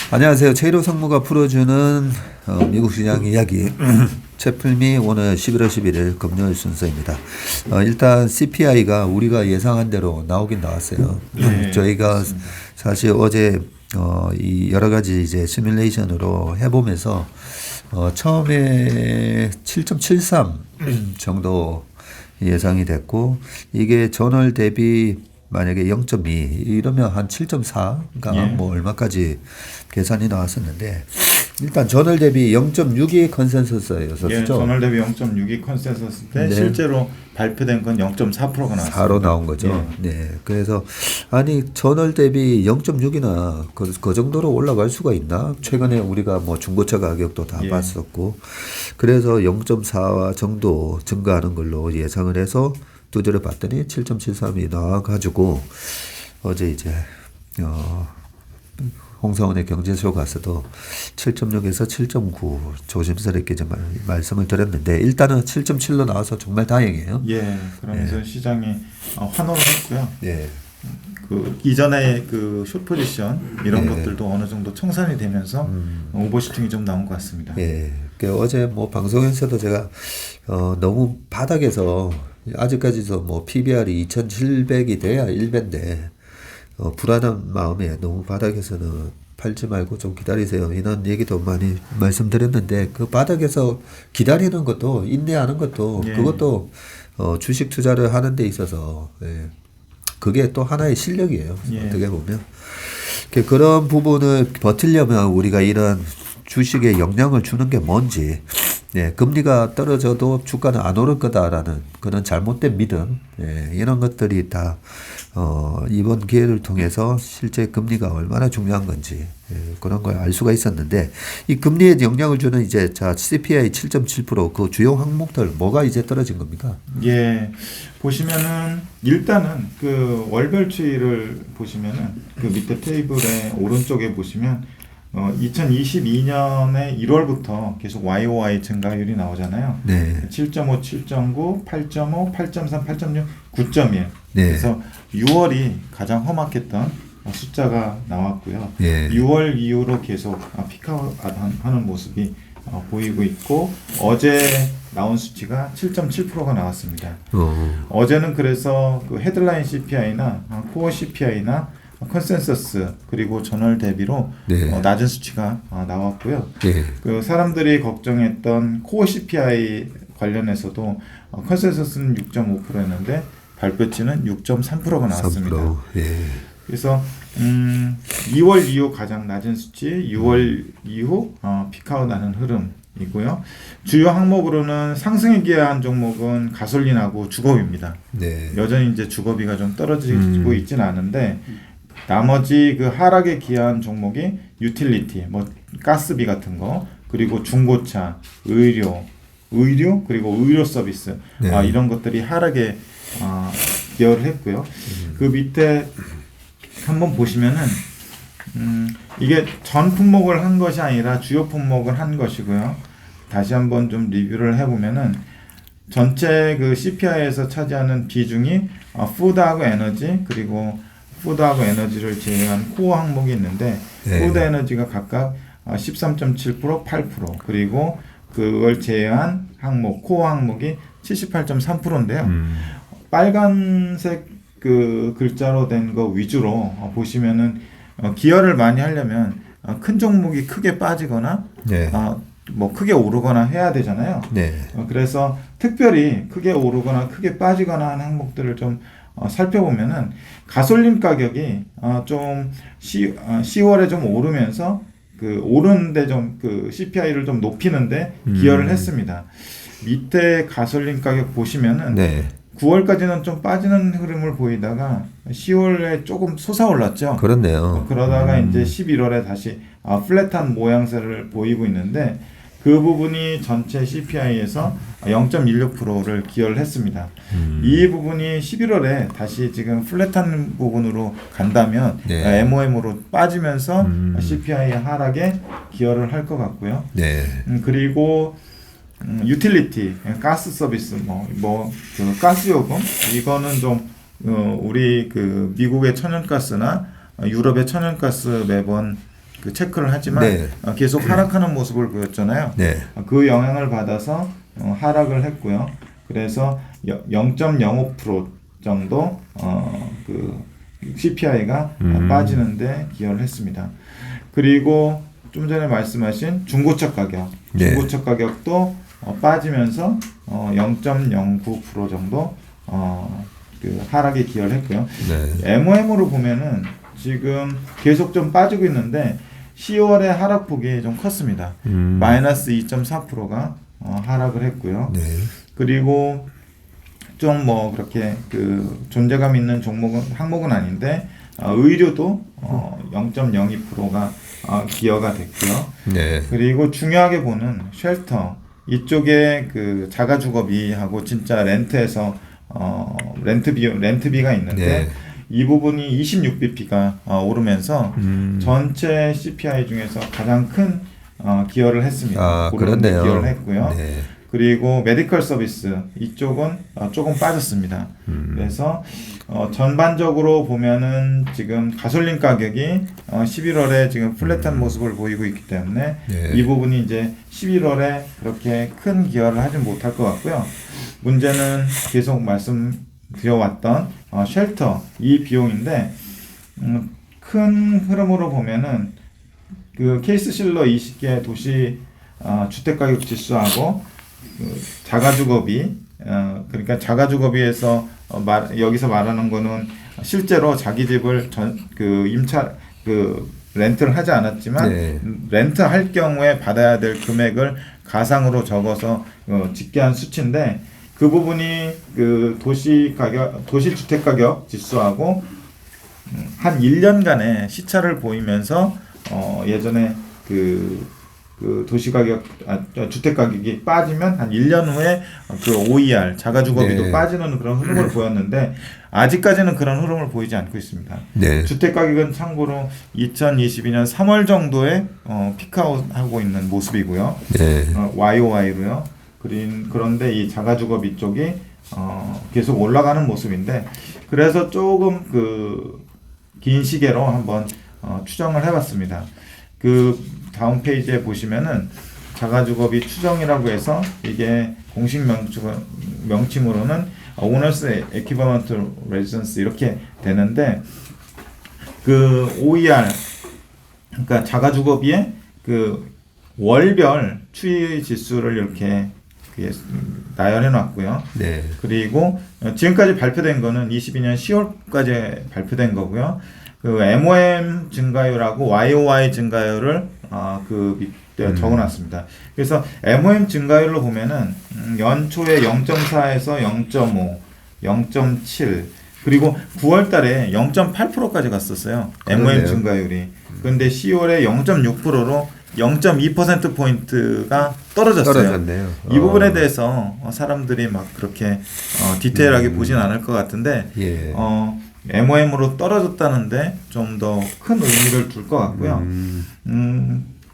안녕하세요. 최일호 상무가 풀어주는 미국 시장 이야기 채플미 오늘 11월 11일 금요일 순서입니다. 일단 CPI가 우리가 예상한 대로 나오긴 나왔어요. 네, 저희가 그렇습니다. 사실 어제 이 여러 가지 이제 시뮬레이션으로 해보면서 처음에 7.73 정도 예상이 됐고 이게 전월 대비 만약에 0.2 이러면 한 7.4가 예. 뭐 얼마까지 계산이 나왔었는데 일단 전월 대비 0.6이 컨센서스였었죠. 예, 전월 대비 0.62 컨센서스 때 네. 실제로 발표된 건 0.4%가 나왔습니다. 4로 나온 거죠. 예. 네. 그래서 아니 전월 대비 0.6이나 그 정도로 올라갈 수가 있나? 최근에 우리가 뭐 중고차 가격도 다 예. 봤었고 그래서 0.4 정도 증가하는 걸로 예상을 해서 두드려 봤더니 7.73이 나와가지고 어제 이제 홍사원의 경제쇼 가서도 7.6에서 7.9 조심스럽게 좀 말씀을 드렸는데 일단은 7.7로 나와서 정말 다행이에요. 예, 그러면서 시장이 환호를 했고요. 예. 그 이전에 그 숏 포지션 이런 예. 것들도 어느 정도 청산이 되면서 오버슈팅이 좀 나온 것 같습니다. 예. 그 어제 뭐 방송에서도 제가 너무 바닥에서 아직까지도 뭐 PBR이 2,700이 돼야 1배인데 불안한 마음에 너무 바닥에서는 팔지 말고 좀 기다리세요. 이런 얘기도 많이 말씀드렸는데 그 바닥에서 기다리는 것도 인내하는 것도 예. 그것도 주식 투자를 하는 데 있어서 그게 또 하나의 실력이에요. 예. 어떻게 보면 그런 부분을 버티려면 우리가 이런 주식에 영향을 주는 게 뭔지 금리가 떨어져도 주가는 안 오를 거다라는 그런 잘못된 믿음 이런 것들이 다 이번 기회를 통해서 실제 금리가 얼마나 중요한 건지 그런 걸 알 수가 있었는데 이 금리에 영향을 주는 이제 CPI 7.7% 그 주요 항목들 뭐가 이제 떨어진 겁니까? 예, 보시면은 일단은 그 월별 추이를 보시면은 그 밑에 테이블의 오른쪽에 보시면 2022년의 1월부터 계속 YOY 증가율이 나오잖아요. 네. 7.5, 7.9, 8.5, 8.3, 8.6, 9.1. 네. 그래서 6월이 가장 험악했던 숫자가 나왔고요. 예. 6월 이후로 계속 피크아웃하는 모습이 보이고 있고 어제 나온 수치가 7.7%가 나왔습니다. 어제는 그래서 그 헤드라인 CPI나 코어 CPI나 컨센서스 그리고 전월 대비로 네. 낮은 수치가 나왔고요. 예. 그 사람들이 걱정했던 코어 CPI 관련해서도 컨센서스는 6.5%였는데 발표치는 6.3%가 나왔습니다. 3%. 예. 그래서 2월 이후 가장 낮은 수치, 6월 이후 피크아웃하는 흐름이고요. 주요 항목으로는 상승에 기여한 종목은 가솔린하고 주거비입니다. 네. 여전히 이제 주거비가 좀 떨어지고 있지는 않은데 나머지 그 하락에 기여한 종목이 유틸리티, 뭐 가스비 같은 거, 그리고 중고차, 의료 그리고 의료 서비스 네. 이런 것들이 하락에 기여를 했고요. 그 밑에 한번 보시면은 이게 전 품목을 한 것이 아니라 주요 품목을 한 것이고요. 다시 한번 좀 리뷰를 해보면은 전체 그 CPI에서 차지하는 비중이 푸드하고 에너지 그리고 푸드하고 에너지를 제외한 코어 항목이 있는데 네. 푸드 에너지가 각각 13.7%, 8% 그리고 그걸 제외한 항목 코어 항목이 78.3%인데요. 빨간색 그 글자로 된 거 위주로 보시면은 기여를 많이 하려면 큰 종목이 크게 빠지거나 네. 뭐 크게 오르거나 해야 되잖아요. 네. 그래서 특별히 크게 오르거나 크게 빠지거나 하는 항목들을 좀 살펴보면은 가솔린 가격이 좀 10월에 좀 오르면서 그 오르는데 좀 그 CPI를 좀 높이는데 기여를 했습니다. 밑에 가솔린 가격 보시면은 네. 9월까지는 좀 빠지는 흐름을 보이다가 10월에 조금 솟아올랐죠. 그렇네요. 그러다가 이제 11월에 다시 플랫한 모양새를 보이고 있는데 그 부분이 전체 CPI에서 0.16%를 기여를 했습니다. 이 부분이 11월에 다시 지금 플랫한 부분으로 간다면 네. MOM으로 빠지면서 CPI 하락에 기여를 할 것 같고요. 네. 그리고 유틸리티, 가스 서비스, 그 가스 요금 이거는 좀 우리 그 미국의 천연가스나 유럽의 천연가스 매번 그 체크를 하지만 네. 계속 하락하는 모습을 보였잖아요. 네. 그 영향을 받아서 하락을 했고요. 그래서 0.05% 정도 그 CPI가 빠지는데 기여를 했습니다. 그리고 좀 전에 말씀하신 중고차 가격, 네. 중고차 가격도 빠지면서 0.09% 정도 그 하락에 기여를 했고요. 네. MOM으로 보면은 지금 계속 좀 빠지고 있는데 10월의 하락폭이 좀 컸습니다. 마이너스 2.4%가 하락을 했고요. 네. 그리고 좀 뭐 그렇게 그 존재감 있는 항목은 아닌데 의료도 0.02%가 기여가 됐고요. 네. 그리고 중요하게 보는 쉘터 이쪽에 그 자가주거비하고 진짜 렌트에서 렌트비가 있는데 네. 이 부분이 26bp가 오르면서 전체 CPI 중에서 가장 큰 기여를 했습니다. 그렇네요. 기여를 했고요. 네. 그리고 메디컬 서비스 이쪽은 조금 빠졌습니다. 그래서 전반적으로 보면은 지금 가솔린 가격이 11월에 지금 플랫한 모습을 보이고 있기 때문에 네. 이 부분이 이제 11월에 그렇게 큰 기여를 하지 못할 것 같고요. 문제는 계속 말씀드려왔던 쉘터 이 비용인데 큰 흐름으로 보면은 그 케이스 실러 20개 도시 주택가격 지수하고 그 자가주거비 그러니까 자가주거비에서 여기서 말하는 거는 실제로 자기 집을 임차 렌트를 하지 않았지만 네. 렌트 할 경우에 받아야 될 금액을 가상으로 적어서 집계한 수치인데 그 부분이 그 도시 주택 가격 지수하고 한 1년간의 시차를 보이면서 예전에 그 도시 가격, 주택 가격이 빠지면 한 1년 후에 그 OER, 자가주거비도 네. 빠지는 그런 흐름을 보였는데 아직까지는 그런 흐름을 보이지 않고 있습니다. 네. 주택 가격은 참고로 2022년 3월 정도에 피크아웃하고 있는 모습이고요. 네. YOY로요. 그런데 이 자가주거비 쪽이 계속 올라가는 모습인데 그래서 조금 그 긴 시계로 한번 추정을 해봤습니다. 그 다음 페이지에 보시면은 자가주거비 추정이라고 해서 이게 공식 명칭으로는 Owners Equivalent Residence 이렇게 되는데 그 OER 그러니까 자가주거비의 그 월별 추이 지수를 이렇게 나열해 놨고요. 네. 그리고 지금까지 발표된 거는 22년 10월까지 발표된 거고요. 그 MOM 증가율하고 YOY 증가율을 그 밑에 적어놨습니다. 그래서 MOM 증가율로 보면은 연초에 0.4에서 0.5, 0.7 그리고 9월달에 0.8%까지 갔었어요. MOM 그러네요. 증가율이. 그런데 10월에 0.6%로 0.2%포인트가 떨어졌어요. 떨어졌네요. 이 부분에 대해서 사람들이 막 그렇게 디테일하게 보진 않을 것 같은데 예. MOM으로 떨어졌다는데 좀 더 큰 의미를 둘 것 같고요.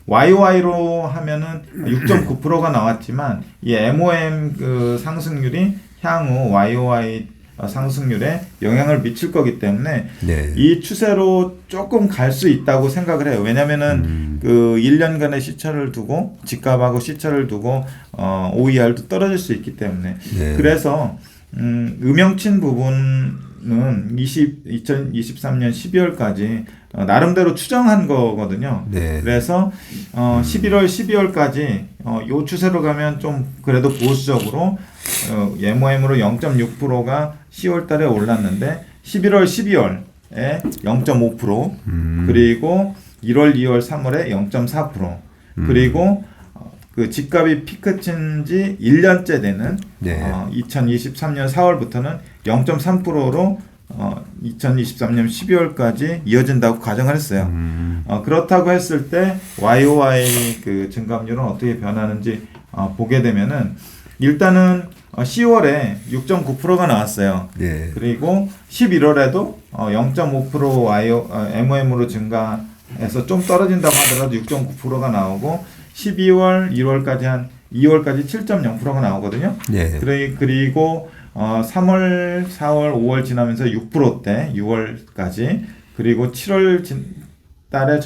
YOY로 하면은 6.9%가 나왔지만 이 MOM 그 상승률이 향후 YOY 상승률에 영향을 미칠 거기 때문에 네. 이 추세로 조금 갈 수 있다고 생각을 해요. 왜냐면은 그 1년간의 시차를 두고 집값하고 시차를 두고 OER도 떨어질 수 있기 때문에 네. 그래서 음영친 부분은 2023년 12월까지 나름대로 추정한 거거든요. 네. 그래서 11월, 12월까지 요 추세로 가면 좀 그래도 보수적으로 MOM으로 0.6%가 10월 달에 올랐는데 11월, 12월에 0.5% 그리고 1월, 2월, 3월에 0.4% 그리고 그 집값이 피크 친 지 1년째 되는 네. 2023년 4월부터는 0.3%로 2023년 12월까지 이어진다고 가정을 했어요. 그렇다고 했을 때 YOY 그 증감률은 어떻게 변하는지 보게 되면은 일단은 10월에 6.9%가 나왔어요. 네. 그리고 11월에도 0.5% MOM으로 증가해서 좀 떨어진다고 하더라도 6.9%가 나오고 12월, 1월까지 한 2월까지 7.0%가 나오거든요. 네. 그리고 3월, 4월, 5월 지나면서 6%대 6월까지 그리고 7월 달에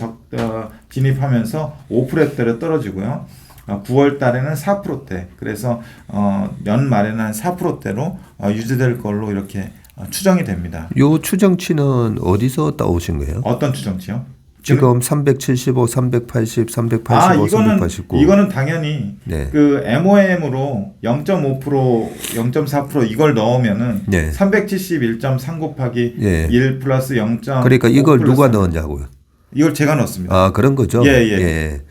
진입하면서 5%대로 떨어지고요. 9월 달에는 4%대. 그래서 연말에는 한 4%대로 유지될 걸로 이렇게 추정이 됩니다. 요 추정치는 어디서 따오신 거예요? 어떤 추정치요? 지금 375, 380, 385, 389. 이거는 당연히 네. 그 MOM으로 0.5%, 0.4% 이걸 넣으면은 네. 371.3 곱하기 예. 1 플러스 0. 그러니까 이걸 플러스 누가 넣었냐고요? 이걸 제가 넣었습니다. 아, 그런 거죠? 예.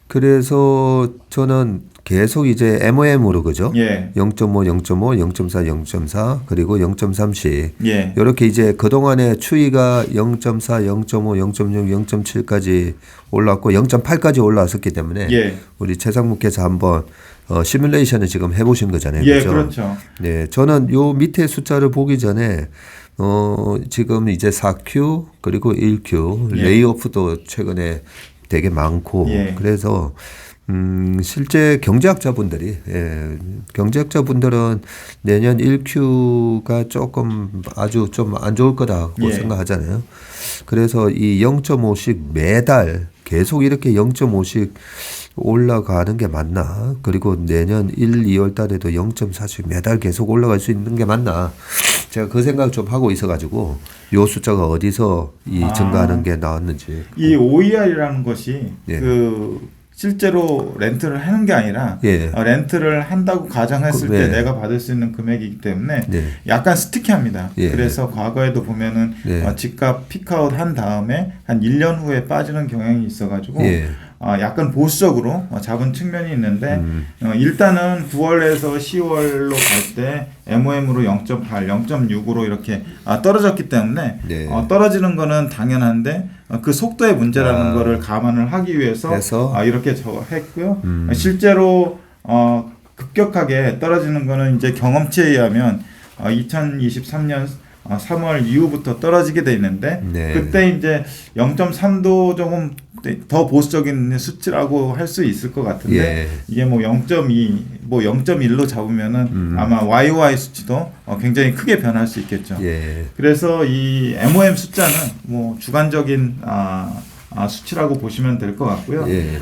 그래서 저는 계속 이제 MOM으로 그죠? 예. 0.5, 0.5, 0.4, 0.4 그리고 0.3씩 예. 이렇게 이제 그동안의 추이가 0.4, 0.5, 0.6, 0.7까지 올랐고 0.8까지 올라왔었기 때문에 예. 우리 최상무께서 한번 시뮬레이션을 지금 해보신 거잖아요. 예, 그렇죠? 그렇죠. 네, 저는 요 밑에 숫자를 보기 전에 지금 이제 4Q 그리고 1Q 예. 레이오프도 최근에 되게 많고 예. 그래서 실제 경제학자분들은 내년 1Q가 조금 아주 좀 안 좋을 거다고 예. 생각하잖아요. 그래서 이 0.5씩 매달 계속 이렇게 0.5씩 올라가는 게 맞나? 그리고 내년 1, 2월 달에도 0.4씩 매달 계속 올라갈 수 있는 게 맞나? 제가 그 생각을 좀 하고 있어가지고 요 숫자가 어디서 이 증가하는 게 나왔는지. 이 OER이라는 것이 예. 실제로 렌트를 하는 게 아니라 예. 렌트를 한다고 가정했을 네. 때 내가 받을 수 있는 금액이기 때문에 네. 약간 스티키합니다. 예. 그래서 과거에도 보면은 네. 집값 피크아웃 한 다음에 한 1년 후에 빠지는 경향이 있어가지고 예. 약간 보수적으로 잡은 측면이 있는데 일단은 9월에서 10월로 갈 때 MOM으로 0.8, 0.6으로 이렇게 떨어졌기 때문에 네. 떨어지는 거는 당연한데 그 속도의 문제라는 거를 감안을 하기 위해서 이렇게 했고요. 실제로 급격하게 떨어지는 거는 이제 경험치에 의하면 2023년 3월 이후부터 떨어지게 돼 있는데 네. 그때 이제 0.3도 조금 더 보수적인 수치라고 할 수 있을 것 같은데 예. 이게 뭐 0.2, 뭐 0.1로 잡으면은 아마 YOY 수치도 굉장히 크게 변할 수 있겠죠. 예. 그래서 이 MOM 숫자는 뭐 주관적인 수치라고 보시면 될 것 같고요. 예.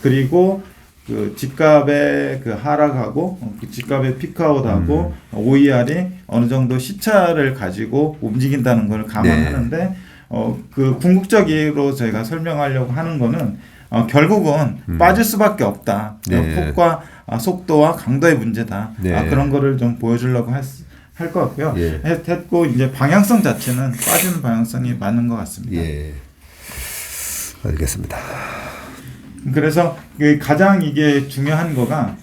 그리고 그 집값의 그 하락하고 그 집값의 피크아웃하고 OER이 어느 정도 시차를 가지고 움직인다는 걸 감안하는데 그 궁극적으로 저희가 설명하려고 하는 거는 결국은 빠질 수밖에 없다. 네. 폭과 속도와 강도의 문제다. 네. 그런 거를 좀 보여주려고 할 것 같고요. 예. 했고 이제 방향성 자체는 빠지는 방향성이 맞는 것 같습니다. 예. 알겠습니다. 그래서 가장 이게 중요한 거가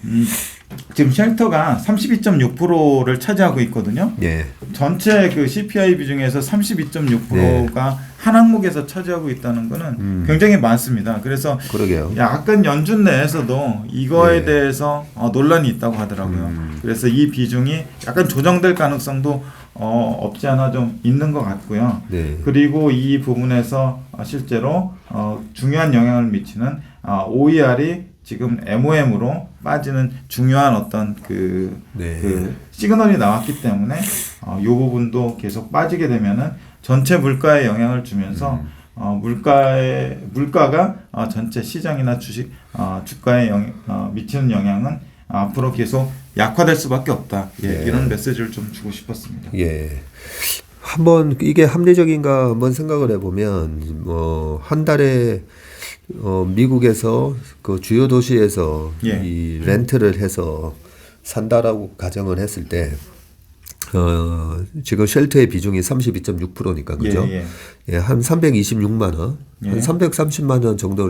지금 쉘터가 32.6%를 차지하고 있거든요. 예. 전체 그 CPI 비중에서 32.6%가 한 항목에서 차지하고 있다는 거는 굉장히 많습니다. 그래서 그러게요. 약간 연준 내에서도 이거에 대해서 논란이 있다고 하더라고요. 그래서 이 비중이 약간 조정될 가능성도 없지 않아 좀 있는 것 같고요. 네. 그리고 이 부분에서 실제로 중요한 영향을 미치는 OER이 지금 MOM으로 빠지는 중요한 어떤 그 시그널이 나왔기 때문에 이 부분도 계속 빠지게 되면은 전체 물가에 영향을 주면서 물가가 전체 시장이나 주식 주가에 미치는 영향은 앞으로 계속 약화될 수밖에 없다. 이런 메시지를 좀 주고 싶었습니다. 예. 한번 이게 합리적인가 한번 생각을 해보면 한 달에 미국에서 그 주요 도시에서 이 렌트를 해서 산다라고 가정을 했을 때 지금 쉘터의 비중이 32.6%니까 그죠? 예, 한 326만 원, 한 330만 원 정도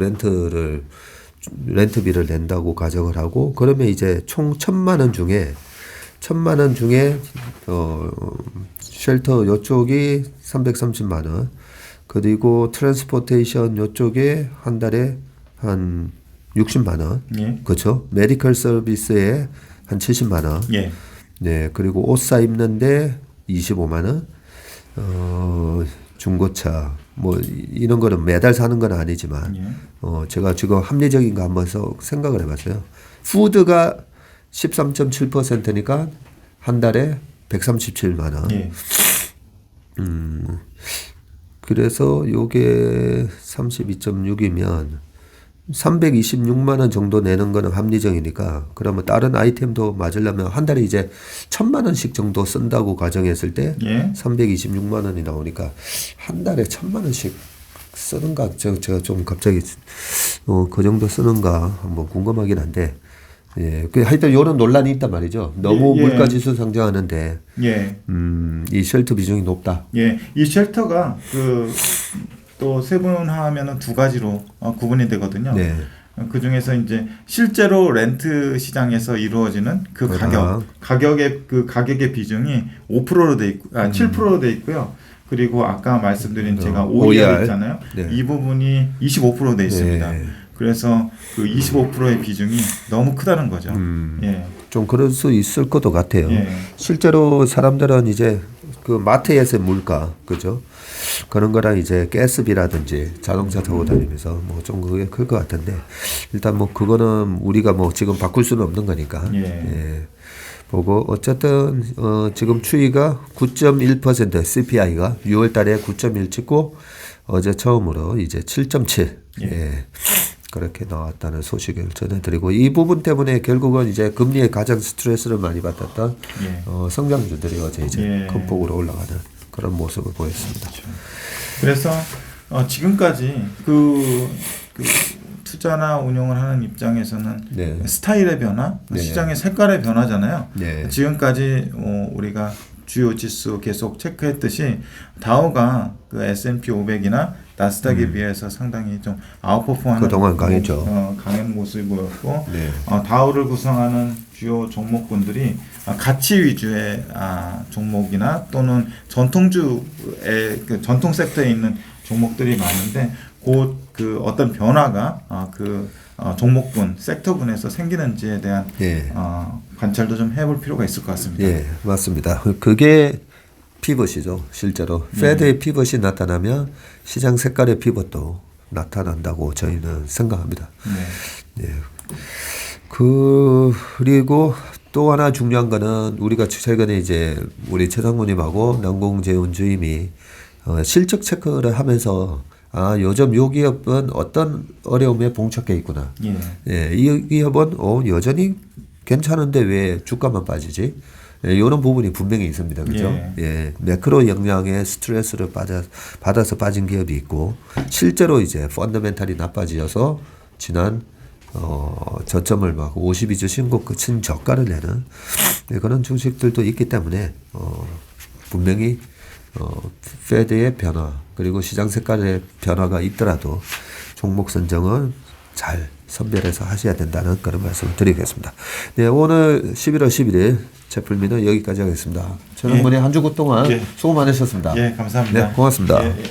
렌트비를 낸다고 가정을 하고 그러면 이제 총 1,000만 원 중에 쉘터 요쪽이 330만 원 그리고 트랜스포테이션 요쪽에 한 달에 한 60만 원 그렇죠? 메디컬 서비스에 한 70만 원 네, 그리고 옷 사 입는데 25만 원 중고차 뭐 이런 거는 매달 사는 건 아니지만 제가 지금 합리적인 거 한번 생각을 해봤어요. 푸드가 13.7%니까 한 달에 137만 원. 그래서 요게 32.6이면 326만 원 정도 내는 거는 합리적이니까 그러면 다른 아이템도 맞으려면 한 달에 이제 1,000만 원씩 정도 쓴다고 가정했을 때 예. 326만 원이 나오니까 한 달에 1,000만 원씩 쓰는가 제가 좀 갑자기 그 정도 쓰는가 한번 궁금하긴 한데 예, 그 하여튼 요런 논란이 있단 말이죠. 너무 예. 물가지수 상승하는데 예. 이 쉘터 비중이 높다. 예. 이 쉘터가 또 세분화하면은 두 가지로 구분이 되거든요. 네. 그 중에서 이제 실제로 렌트 시장에서 이루어지는 그 가격의 비중이 5%로 돼 있고, 7%로 돼 있고요. 그리고 아까 말씀드린 제가 OER 있잖아요. 네. 이 부분이 25% 돼 있습니다. 네. 그래서 그 25%의 비중이 너무 크다는 거죠. 예. 좀 그럴 수 있을 것도 같아요. 예. 실제로 사람들은 이제 그 마트에서의 물가, 그죠? 그런 거랑 이제 가스비라든지 자동차 타고 다니면서 뭐 좀 그게 클 것 같은데 일단 뭐 그거는 우리가 뭐 지금 바꿀 수는 없는 거니까. 예. 보고 어쨌든 지금 추이가 9.1% CPI가 6월 달에 9.1 찍고 어제 처음으로 이제 7.7. 예. 그렇게 나왔다는 소식을 전해드리고 이 부분 때문에 결국은 이제 금리에 가장 스트레스를 많이 받았던 성장주들이 어제 이제 큰 폭으로 올라가는 그런 모습을 보였습니다. 그렇죠. 그래서 지금까지 그 투자나 운용을 하는 입장에서는 네. 스타일의 변화, 네. 시장의 색깔의 변화잖아요. 네. 지금까지 우리가 주요 지수 계속 체크했듯이 다우가 그 S&P 500이나 나스닥에 비해서 상당히 좀 아웃퍼폼하는 그동안 강했죠. 강한 모습이 보였고 네. 다우를 구성하는 주요 종목군들이 가치 위주의 종목이나 또는 전통주의 그 전통 섹터에 있는 종목들이 많은데 곧 그 어떤 변화가 종목군, 섹터군에서 생기는지에 대한 관찰도 좀 해볼 필요가 있을 것 같습니다. 예, 맞습니다. 그게 피벗이죠. 실제로 페드의 피벗이 나타나면 시장 색깔의 피벗도 나타난다고 저희는 생각합니다. 예. 그리고 또 하나 중요한 거는 우리가 최근에 이제 우리 최상무님하고 남궁재훈 주임이 실적 체크를 하면서 요즘 요 기업은 어떤 어려움에 봉착해 있구나. 예, 이 기업은 여전히 괜찮은데 왜 주가만 빠지지? 이런 부분이 분명히 있습니다. 그죠? 예, 매크로 영향에 스트레스를 받아서 빠진 기업이 있고 실제로 이제 펀더멘탈이 나빠지어서 지난 저점을 막 52주 신고 끝인 저가를 내는 그런 주식들도 있기 때문에 분명히 페드의 변화 그리고 시장 색깔의 변화가 있더라도 종목 선정은 잘 선별해서 하셔야 된다는 그런 말씀을 드리겠습니다. 네, 오늘 11월 11일 채플미는 여기까지 하겠습니다. 최상무님 한 주 동안 수고 많으셨습니다. 예, 감사합니다. 네, 고맙습니다. 예.